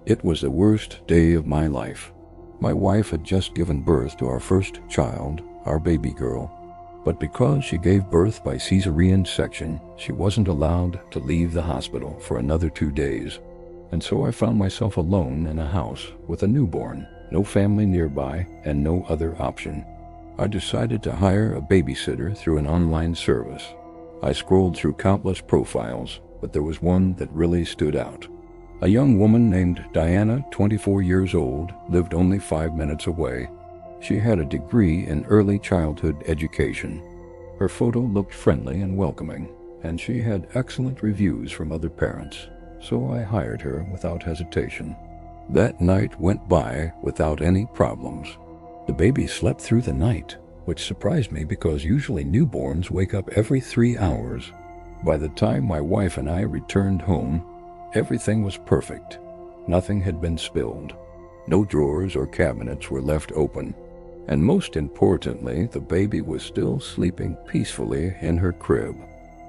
It was the worst day of my life. My wife had just given birth to our first child, our baby girl, but because she gave birth by cesarean section, she wasn't allowed to leave the hospital for another 2 days. And so I found myself alone in a house with a newborn, no family nearby, and no other option. I decided to hire a babysitter through an online service. I scrolled through countless profiles, but there was one that really stood out. A young woman named Diana, 24 years old, lived only 5 minutes away. She had a degree in early childhood education. Her photo looked friendly and welcoming, and she had excellent reviews from other parents, so I hired her without hesitation. That night went by without any problems. The baby slept through the night, which surprised me because usually newborns wake up every 3 hours. By the time my wife and I returned home, everything was perfect. Nothing had been spilled. No drawers or cabinets were left open. And most importantly, the baby was still sleeping peacefully in her crib.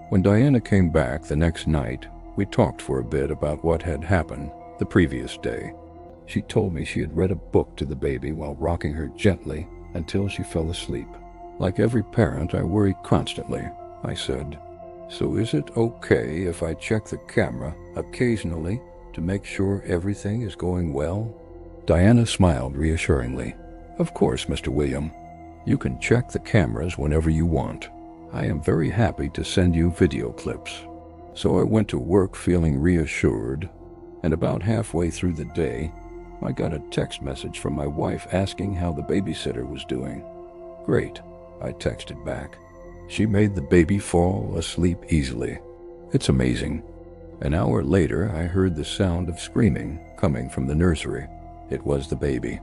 When Diana came back the next night, we talked for a bit about what had happened the previous day. She told me she had read a book to the baby while rocking her gently until she fell asleep. Like every parent, I worry constantly, I said. So is it okay if I check the camera occasionally to make sure everything is going well? Diana smiled reassuringly. Of course, Mr. William. You can check the cameras whenever you want. I am very happy to send you video clips. So I went to work feeling reassured, and about halfway through the day, I got a text message from my wife asking how the babysitter was doing. Great, I texted back. She made the baby fall asleep easily. It's amazing. An hour later, I heard the sound of screaming coming from the nursery. It was the baby.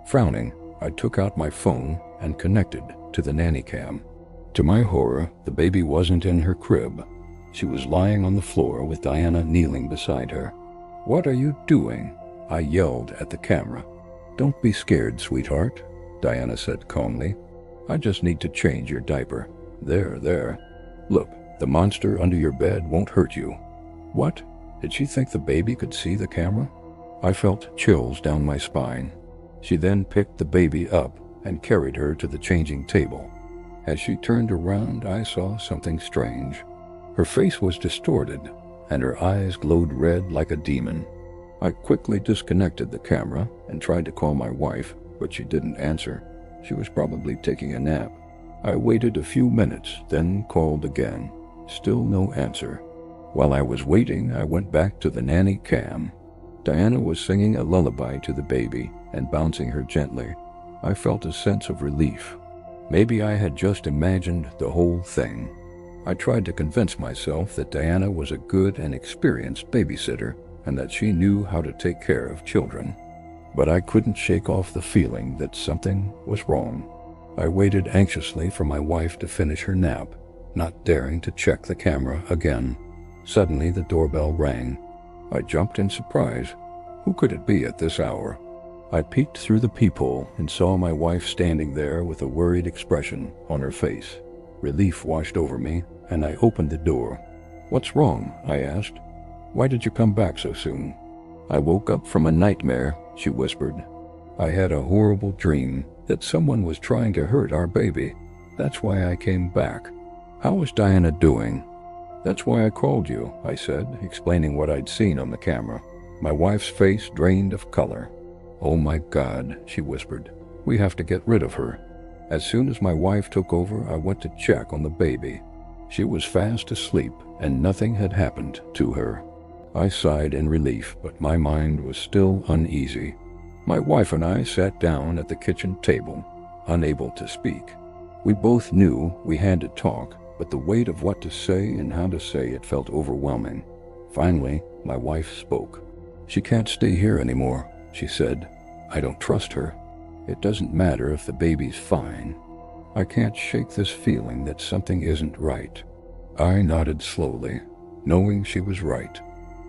Frowning, I took out my phone and connected to the Nanny-cam. To my horror, the baby wasn't in her crib. She was lying on the floor with Diana kneeling beside her. What are you doing? I yelled at the camera. Don't be scared, sweetheart, Diana said calmly. I just need to change your diaper. There. Look, the monster under your bed won't hurt you. What? Did she think the baby could see the camera? I felt chills down my spine. She then picked the baby up and carried her to the changing table. As she turned around, I saw something strange. Her face was distorted, and her eyes glowed red like a demon. I quickly disconnected the camera and tried to call my wife, but she didn't answer. She was probably taking a nap. I waited a few minutes, then called again. Still no answer. While I was waiting, I went back to the Nanny-cam. Diana was singing a lullaby to the baby and bouncing her gently. I felt a sense of relief. Maybe I had just imagined the whole thing. I tried to convince myself that Diana was a good and experienced babysitter and that she knew how to take care of children. But I couldn't shake off the feeling that something was wrong. I waited anxiously for my wife to finish her nap, not daring to check the camera again. Suddenly the doorbell rang. I jumped in surprise. Who could it be at this hour? I peeked through the peephole and saw my wife standing there with a worried expression on her face. Relief washed over me, and I opened the door. What's wrong? I asked. Why did you come back so soon? I woke up from a nightmare, she whispered. I had a horrible dream that someone was trying to hurt our baby. That's why I came back. How is Diana doing? That's why I called you, I said, explaining what I'd seen on the camera. My wife's face drained of color. Oh my God, she whispered. We have to get rid of her. As soon as my wife took over, I went to check on the baby. She was fast asleep and nothing had happened to her. I sighed in relief, but my mind was still uneasy. My wife and I sat down at the kitchen table, unable to speak. We both knew we had to talk, but the weight of what to say and how to say it felt overwhelming. Finally, my wife spoke. She can't stay here anymore, she said. I don't trust her. It doesn't matter if the baby's fine. I can't shake this feeling that something isn't right. I nodded slowly, knowing she was right.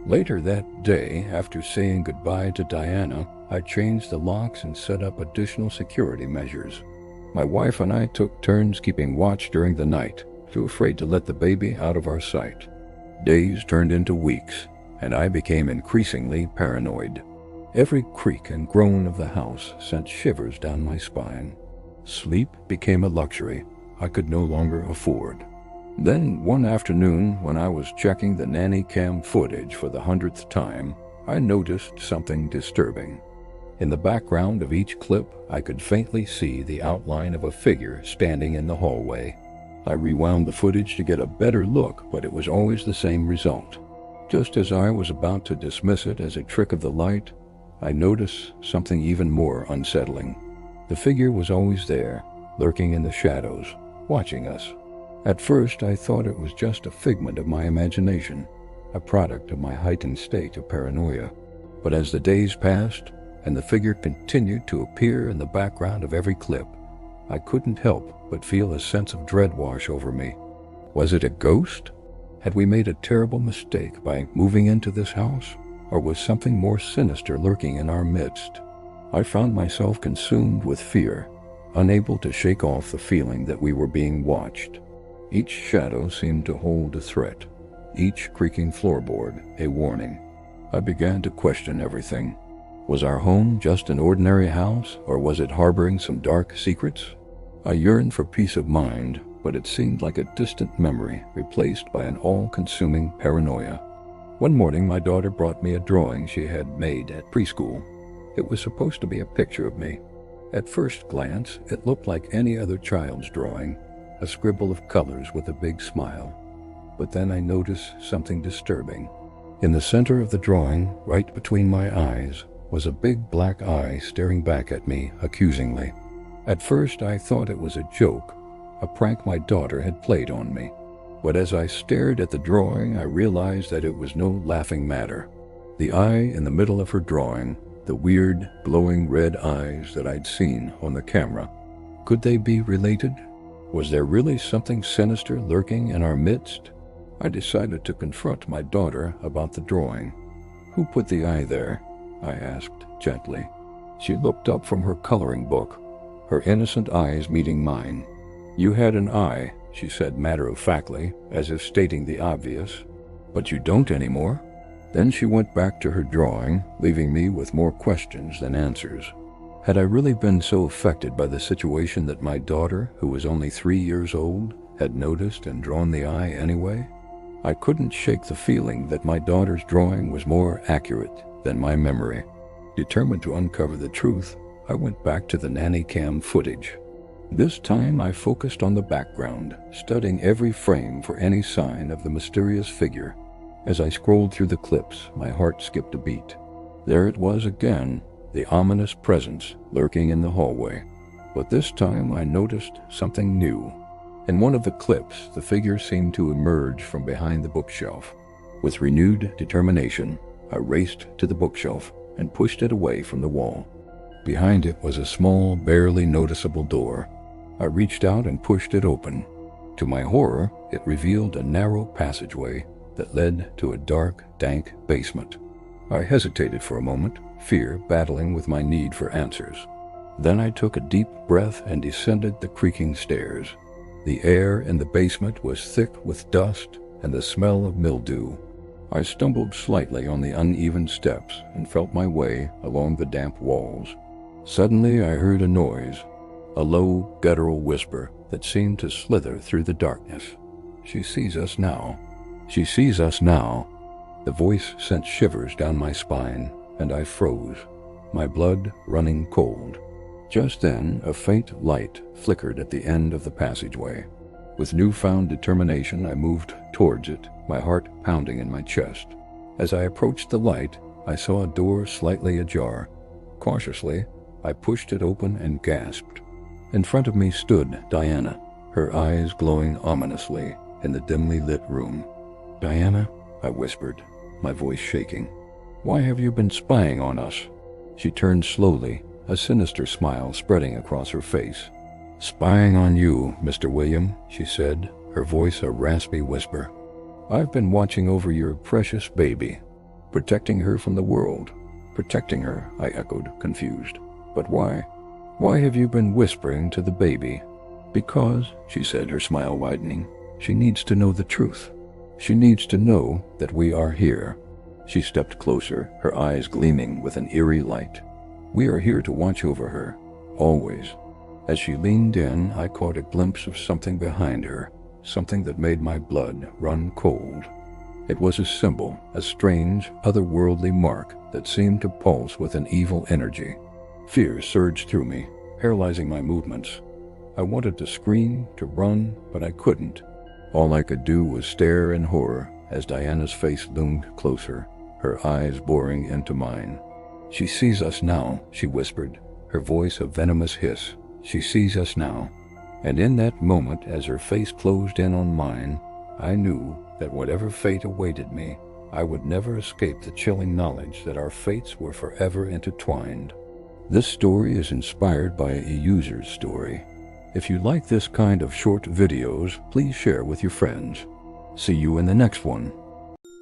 Later that day, after saying goodbye to Diana, I changed the locks and set up additional security measures. My wife and I took turns keeping watch during the night, too afraid to let the baby out of our sight. Days turned into weeks, and I became increasingly paranoid. Every creak and groan of the house sent shivers down my spine. Sleep became a luxury I could no longer afford. Then one afternoon, when I was checking the Nanny-cam footage for the 100th time, I noticed something disturbing. In the background of each clip, I could faintly see the outline of a figure standing in the hallway. I rewound the footage to get a better look, but it was always the same result. Just as I was about to dismiss it as a trick of the light, I noticed something even more unsettling. The figure was always there, lurking in the shadows, watching us. At first, I thought it was just a figment of my imagination, a product of my heightened state of paranoia. But as the days passed, and the figure continued to appear in the background of every clip, I couldn't help but feel a sense of dread wash over me. Was it a ghost? Had we made a terrible mistake by moving into this house? Or was something more sinister lurking in our midst? I found myself consumed with fear, unable to shake off the feeling that we were being watched. Each shadow seemed to hold a threat, each creaking floorboard a warning. I began to question everything. Was our home just an ordinary house, or was it harboring some dark secrets? I yearned for peace of mind, but it seemed like a distant memory replaced by an all-consuming paranoia. One morning, my daughter brought me a drawing she had made at preschool. It was supposed to be a picture of me. At first glance, it looked like any other child's drawing, a scribble of colors with a big smile. But then I noticed something disturbing. In the center of the drawing, right between my eyes, was a big black eye staring back at me accusingly. At first, I thought it was a joke, a prank my daughter had played on me. But as I stared at the drawing, I realized that it was no laughing matter. The eye in the middle of her drawing, the weird, glowing red eyes that I'd seen on the camera, could they be related? Was there really something sinister lurking in our midst? I decided to confront my daughter about the drawing. "Who put the eye there?" I asked gently. She looked up from her coloring book, her innocent eyes meeting mine. "You had an eye," she said matter-of-factly, as if stating the obvious. "But you don't anymore." Then she went back to her drawing, leaving me with more questions than answers. Had I really been so affected by the situation that my daughter, who was only 3 years old, had noticed and drawn the eye anyway? I couldn't shake the feeling that my daughter's drawing was more accurate than my memory. Determined to uncover the truth, I went back to the Nanny-cam footage. This time I focused on the background, studying every frame for any sign of the mysterious figure. As I scrolled through the clips, my heart skipped a beat. There it was again, the ominous presence lurking in the hallway. But this time I noticed something new. In one of the clips, the figure seemed to emerge from behind the bookshelf. With renewed determination, I raced to the bookshelf and pushed it away from the wall. Behind it was a small, barely noticeable door. I reached out and pushed it open. To my horror, it revealed a narrow passageway that led to a dark, dank basement. I hesitated for a moment, fear battling with my need for answers. Then I took a deep breath and descended the creaking stairs. The air in the basement was thick with dust and the smell of mildew. I stumbled slightly on the uneven steps and felt my way along the damp walls. Suddenly I heard a noise, a low, guttural whisper that seemed to slither through the darkness. "She sees us now. She sees us now." The voice sent shivers down my spine, and I froze, my blood running cold. Just then, a faint light flickered at the end of the passageway. With newfound determination, I moved towards it, my heart pounding in my chest. As I approached the light, I saw a door slightly ajar. Cautiously, I pushed it open and gasped. In front of me stood Diana, her eyes glowing ominously in the dimly lit room. "Diana," I whispered, my voice shaking. "Why have you been spying on us?" She turned slowly, a sinister smile spreading across her face. "Spying on you, Mr. William," she said, her voice a raspy whisper. "I've been watching over your precious baby, protecting her from the world." "Protecting her," I echoed, confused. "But why? Why have you been whispering to the baby?" "Because," she said, her smile widening, "she needs to know the truth. She needs to know that we are here." She stepped closer, her eyes gleaming with an eerie light. "We are here to watch over her, always." As she leaned in, I caught a glimpse of something behind her, something that made my blood run cold. It was a symbol, a strange, otherworldly mark that seemed to pulse with an evil energy. Fear surged through me, paralyzing my movements. I wanted to scream, to run, but I couldn't. All I could do was stare in horror as Diana's face loomed closer, her eyes boring into mine. "She sees us now," she whispered, her voice a venomous hiss. "She sees us now." And in that moment, as her face closed in on mine, I knew that whatever fate awaited me, I would never escape the chilling knowledge that our fates were forever intertwined. This story is inspired by a user's story. If you like this kind of short videos, please share with your friends. See you in the next one.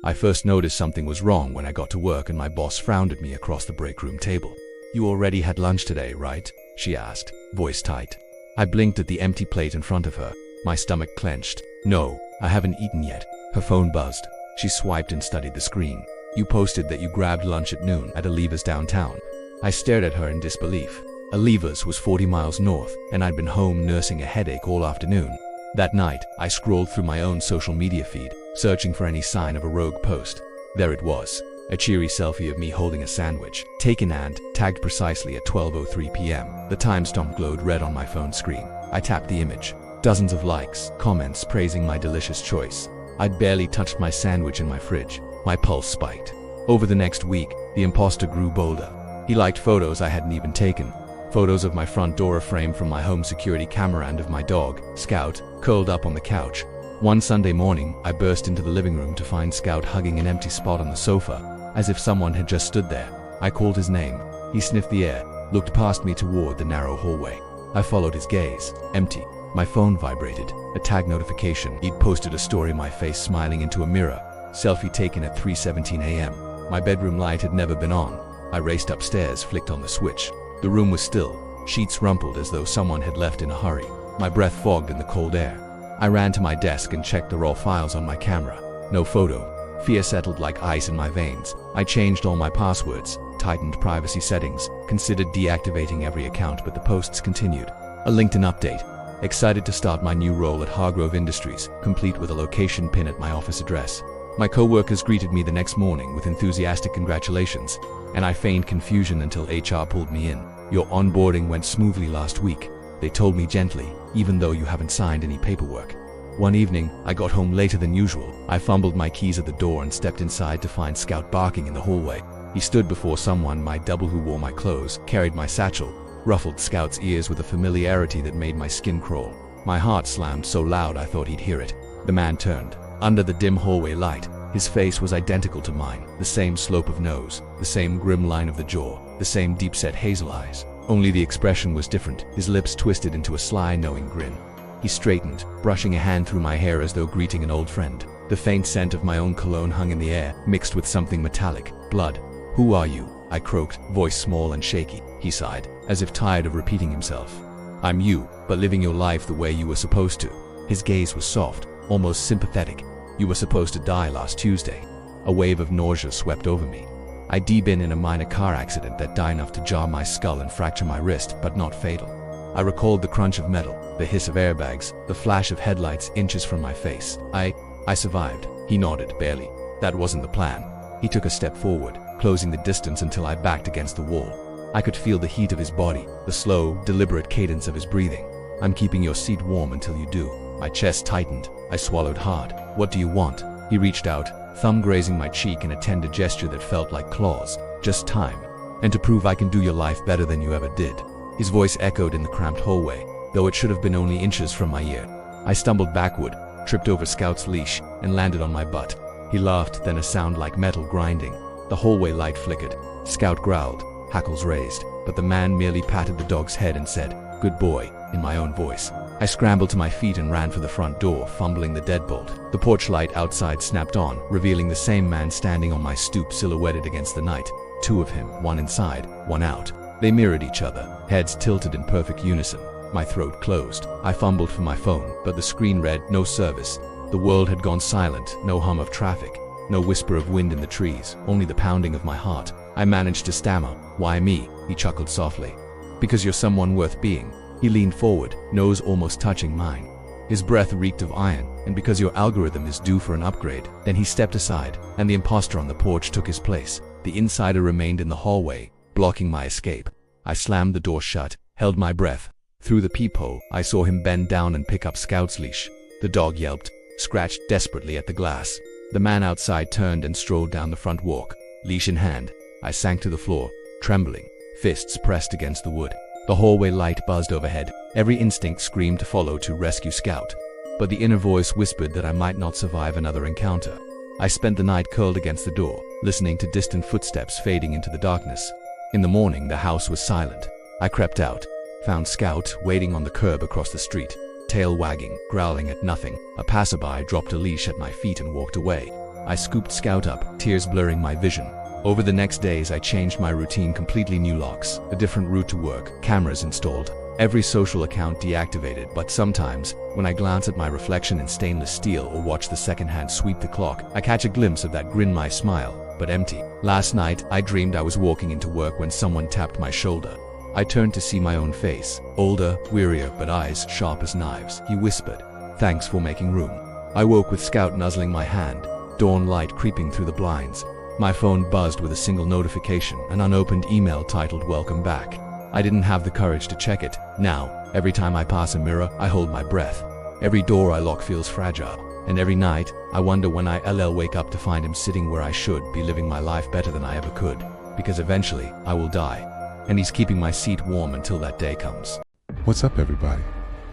I first noticed something was wrong when I got to work and my boss frowned at me across the break room table. "You already had lunch today, right?" she asked, voice tight. I blinked at the empty plate in front of her, my stomach clenched. "No, I haven't eaten yet." Her phone buzzed. She swiped and studied the screen. "You posted that you grabbed lunch at noon at Aliva's downtown." I stared at her in disbelief. Aliva's was 40 miles north, and I'd been home nursing a headache all afternoon. That night, I scrolled through my own social media feed, searching for any sign of a rogue post. There it was, a cheery selfie of me holding a sandwich, taken and tagged precisely at 12:03 p.m. The timestamp glowed red on my phone screen. I tapped the image. Dozens of likes, comments praising my delicious choice. I'd barely touched my sandwich in my fridge. My pulse spiked. Over the next week, the imposter grew bolder. He liked photos I hadn't even taken. Photos of my front door framed from my home security camera and of my dog, Scout, curled up on the couch. One Sunday morning, I burst into the living room to find Scout hugging an empty spot on the sofa, as if someone had just stood there. I called his name. He sniffed the air, looked past me toward the narrow hallway. I followed his gaze. Empty. My phone vibrated. A tag notification. He'd posted a story, my face smiling into a mirror. Selfie taken at 3:17 a.m. My bedroom light had never been on. I raced upstairs, flicked on the switch. The room was still. Sheets rumpled as though someone had left in a hurry. My breath fogged in the cold air. I ran to my desk and checked the raw files on my camera. No photo. Fear settled like ice in my veins. I changed all my passwords, tightened privacy settings, considered deactivating every account, but the posts continued. A LinkedIn update. Excited to start my new role at Hargrove Industries, complete with a location pin at my office address. My co-workers greeted me the next morning with enthusiastic congratulations, and I feigned confusion until HR pulled me in. "Your onboarding went smoothly last week," they told me gently, "even though you haven't signed any paperwork." One evening, I got home later than usual. I fumbled my keys at the door and stepped inside to find Scout barking in the hallway. He stood before someone, my double who wore my clothes, carried my satchel, ruffled Scout's ears with a familiarity that made my skin crawl. My heart slammed so loud I thought he'd hear it. The man turned. Under the dim hallway light, his face was identical to mine, the same slope of nose, the same grim line of the jaw, the same deep-set hazel eyes. Only the expression was different, his lips twisted into a sly, knowing grin. He straightened, brushing a hand through my hair as though greeting an old friend. The faint scent of my own cologne hung in the air, mixed with something metallic. "Blood. Who are you?" I croaked, voice small and shaky. He sighed, as if tired of repeating himself. "I'm you, but living your life the way you were supposed to." His gaze was soft, almost sympathetic. "You were supposed to die last Tuesday." A wave of nausea swept over me. I'd been in a minor car accident that died enough to jar my skull and fracture my wrist, but not fatal. I recalled the crunch of metal, the hiss of airbags, the flash of headlights inches from my face. I survived. He nodded, barely. That wasn't the plan. He took a step forward, closing the distance until I backed against the wall. I could feel the heat of his body, the slow, deliberate cadence of his breathing. "I'm keeping your seat warm until you do." My chest tightened. I swallowed hard. "What do you want?" He reached out, thumb grazing my cheek in a tender gesture that felt like claws. "Just time. And to prove I can do your life better than you ever did." His voice echoed in the cramped hallway, though it should have been only inches from my ear. I stumbled backward, tripped over Scout's leash, and landed on my butt. He laughed, then a sound like metal grinding. The hallway light flickered. Scout growled, hackles raised, but the man merely patted the dog's head and said, "Good boy," in my own voice. I scrambled to my feet and ran for the front door, fumbling the deadbolt. The porch light outside snapped on, revealing the same man standing on my stoop, silhouetted against the night. Two of him, one inside, one out. They mirrored each other, heads tilted in perfect unison. My throat closed. I fumbled for my phone, but the screen read, "No service." The world had gone silent, no hum of traffic. No whisper of wind in the trees, only the pounding of my heart. I managed to stammer, "Why me?" He chuckled softly. "Because you're someone worth being." He leaned forward, nose almost touching mine. His breath reeked of iron, "and because your algorithm is due for an upgrade." Then he stepped aside, and the imposter on the porch took his place. The insider remained in the hallway, blocking my escape. I slammed the door shut, held my breath. Through the peephole, I saw him bend down and pick up Scout's leash. The dog yelped, scratched desperately at the glass. The man outside turned and strolled down the front walk, leash in hand. I sank to the floor, trembling, fists pressed against the wood. The hallway light buzzed overhead. Every instinct screamed to follow to rescue Scout. But the inner voice whispered that I might not survive another encounter. I spent the night curled against the door, listening to distant footsteps fading into the darkness. In the morning, the house was silent. I crept out, found Scout waiting on the curb across the street, tail wagging, growling at nothing. A passerby dropped a leash at my feet and walked away. I scooped Scout up, tears blurring my vision. Over the next days, I changed my routine, completely new locks, a different route to work, cameras installed, every social account deactivated. But sometimes, when I glance at my reflection in stainless steel or watch the second hand sweep the clock, I catch a glimpse of that grin, my smile, but empty. Last night, I dreamed I was walking into work when someone tapped my shoulder. I turned to see my own face, older, wearier, but eyes sharp as knives. He whispered, "Thanks for making room." I woke with Scout nuzzling my hand, dawn light creeping through the blinds. My phone buzzed with a single notification, an unopened email titled "Welcome Back." I didn't have the courage to check it. Now, every time I pass a mirror, I hold my breath. Every door I lock feels fragile. And every night, I wonder when I'll wake up to find him sitting where I should be, living my life better than I ever could. Because eventually, I will die. And he's keeping my seat warm until that day comes. What's up, everybody?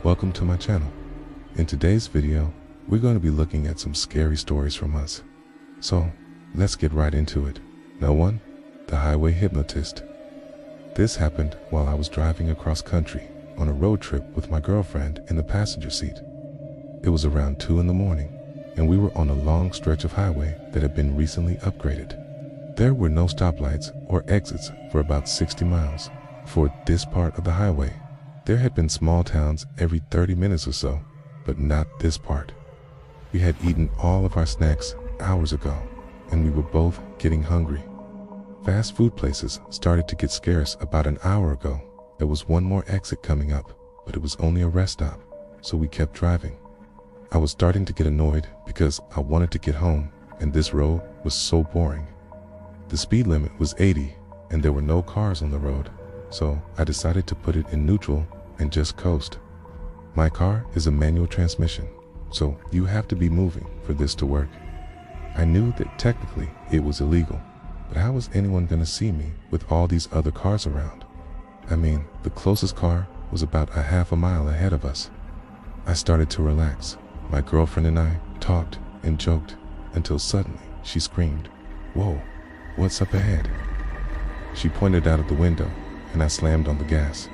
Welcome to my channel. In today's video, we're going to be looking at some scary stories from us. So, let's get right into it. No one, the highway hypnotist. This happened while I was driving across country on a road trip with my girlfriend in the passenger seat. It was around 2 in the morning, and we were on a long stretch of highway that had been recently upgraded. There were no stoplights or exits for about 60 miles. For this part of the highway, there had been small towns every 30 minutes or so, but not this part. We had eaten all of our snacks hours ago, and we were both getting hungry. Fast food places started to get scarce about an hour ago. There was one more exit coming up, but it was only a rest stop, so we kept driving. I was starting to get annoyed because I wanted to get home, and this road was so boring. The speed limit was 80, and there were no cars on the road, so I decided to put it in neutral and just coast. My car is a manual transmission, so you have to be moving for this to work. I knew that technically it was illegal, but how was anyone going to see me with all these other cars around? I mean, the closest car was about a half a mile ahead of us. I started to relax. My girlfriend and I talked and joked until suddenly she screamed, "Whoa, what's up ahead?" She pointed out of the window, and I slammed on the gas.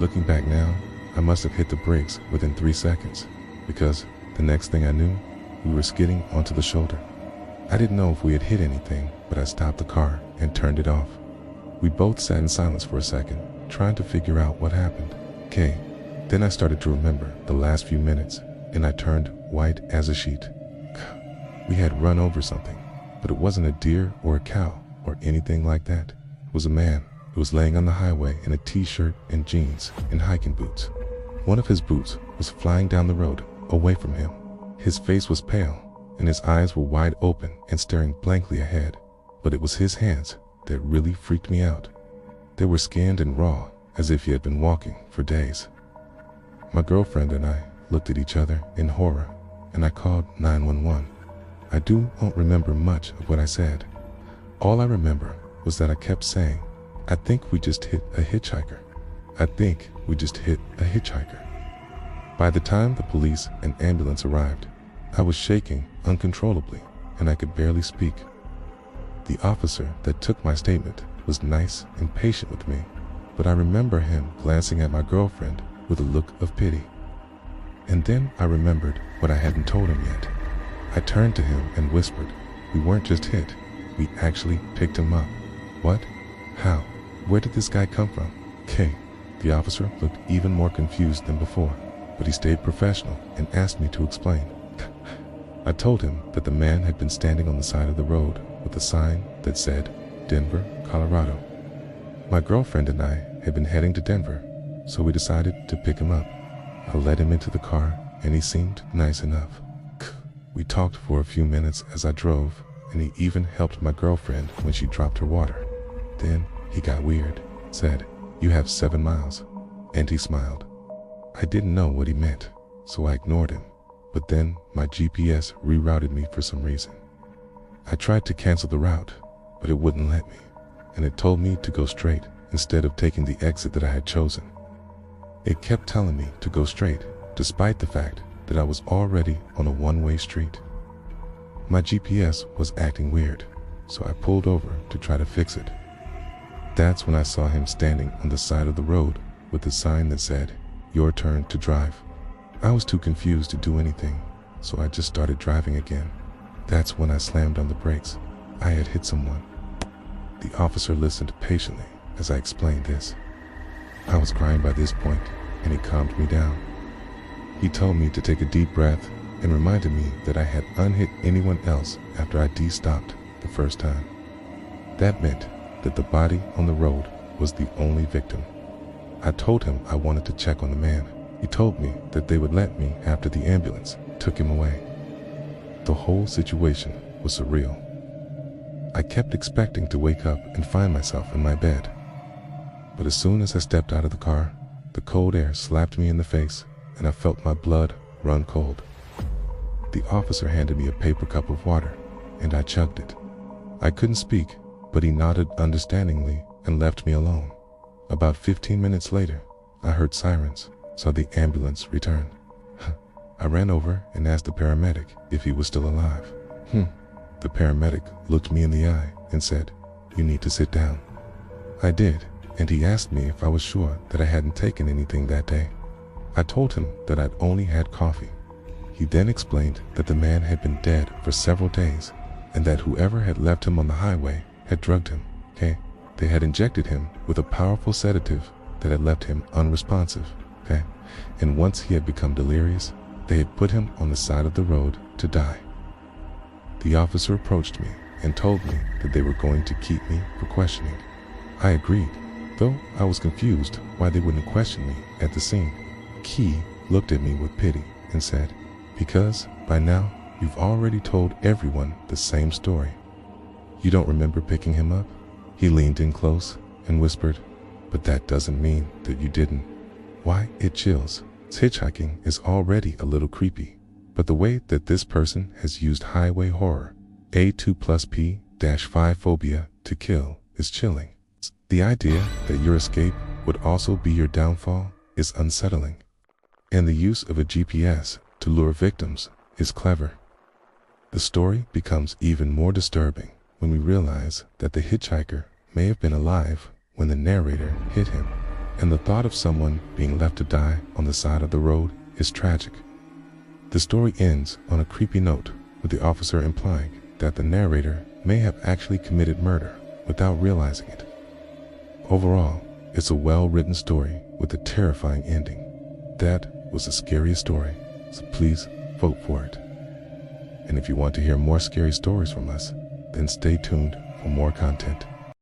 Looking back now, I must have hit the brakes within 3 seconds, because the next thing I knew, we were skidding onto the shoulder. I didn't know if we had hit anything, but I stopped the car and turned it off. We both sat in silence for a second, trying to figure out what happened. Okay, then I started to remember the last few minutes, and I turned white as a sheet. We had run over something, but it wasn't a deer or a cow or anything like that. It was a man who was laying on the highway in a t-shirt and jeans and hiking boots. One of his boots was flying down the road away from him. His face was pale, and his eyes were wide open and staring blankly ahead. But it was his hands that really freaked me out. They were skinned and raw, as if he had been walking for days. My girlfriend and I looked at each other in horror, and I called 911. I don't remember much of what I said. All I remember was that I kept saying, "I think we just hit a hitchhiker. I think we just hit a hitchhiker." By the time the police and ambulance arrived, I was shaking uncontrollably, and I could barely speak. The officer that took my statement was nice and patient with me, but I remember him glancing at my girlfriend with a look of pity. And then I remembered what I hadn't told him yet. I turned to him and whispered, "We weren't just hit, we actually picked him up." "What? How? Where did this guy come from?" "Okay." The officer looked even more confused than before, but he stayed professional and asked me to explain. I told him that the man had been standing on the side of the road with a sign that said Denver, Colorado. My girlfriend and I had been heading to Denver, so we decided to pick him up. I let him into the car and he seemed nice enough. We talked for a few minutes as I drove, and he even helped my girlfriend when she dropped her water. Then he got weird, said, "You have 7 miles," and he smiled. I didn't know what he meant, so I ignored him, but then my GPS rerouted me for some reason. I tried to cancel the route, but it wouldn't let me, and it told me to go straight instead of taking the exit that I had chosen. It kept telling me to go straight, despite the fact that I was already on a one-way street. My GPS was acting weird, so I pulled over to try to fix it. That's when I saw him standing on the side of the road with a sign that said, "Your turn to drive." I was too confused to do anything, so I just started driving again. That's when I slammed on the brakes. I had hit someone. The officer listened patiently as I explained this. I was crying by this point, and he calmed me down. He told me to take a deep breath and reminded me that I had unhit anyone else after I de-stopped the first time. That meant that the body on the road was the only victim. I told him I wanted to check on the man. He told me that they would let me after the ambulance took him away. The whole situation was surreal. I kept expecting to wake up and find myself in my bed. But as soon as I stepped out of the car, the cold air slapped me in the face and I felt my blood run cold. The officer handed me a paper cup of water and I chugged it. I couldn't speak, but he nodded understandingly and left me alone. About 15 minutes later, I heard sirens, so the ambulance returned. I ran over and asked the paramedic if he was still alive. The paramedic looked me in the eye and said, "You need to sit down." I did, and he asked me if I was sure that I hadn't taken anything that day. I told him that I'd only had coffee. He then explained that the man had been dead for several days and that whoever had left him on the highway had drugged him. They had injected him with a powerful sedative that had left him unresponsive. And once he had become delirious, they had put him on the side of the road to die. The officer approached me and told me that they were going to keep me for questioning. I agreed, though I was confused why they wouldn't question me at the scene. Key looked at me with pity and said, "Because by now you've already told everyone the same story. You don't remember picking him up?" He leaned in close and whispered, "But that doesn't mean that you didn't." Why, it chills. Hitchhiking is already a little creepy, but the way that this person has used highway horror, A2+P-5 phobia, to kill is chilling. The idea that your escape would also be your downfall is unsettling. And the use of a GPS to lure victims is clever. The story becomes even more disturbing when we realize that the hitchhiker may have been alive when the narrator hit him, and the thought of someone being left to die on the side of the road is tragic. The story ends on a creepy note, with the officer implying that the narrator may have actually committed murder without realizing it. Overall, it's a well-written story with a terrifying ending. That was the scariest story, so please vote for it. And if you want to hear more scary stories from us, then stay tuned for more content.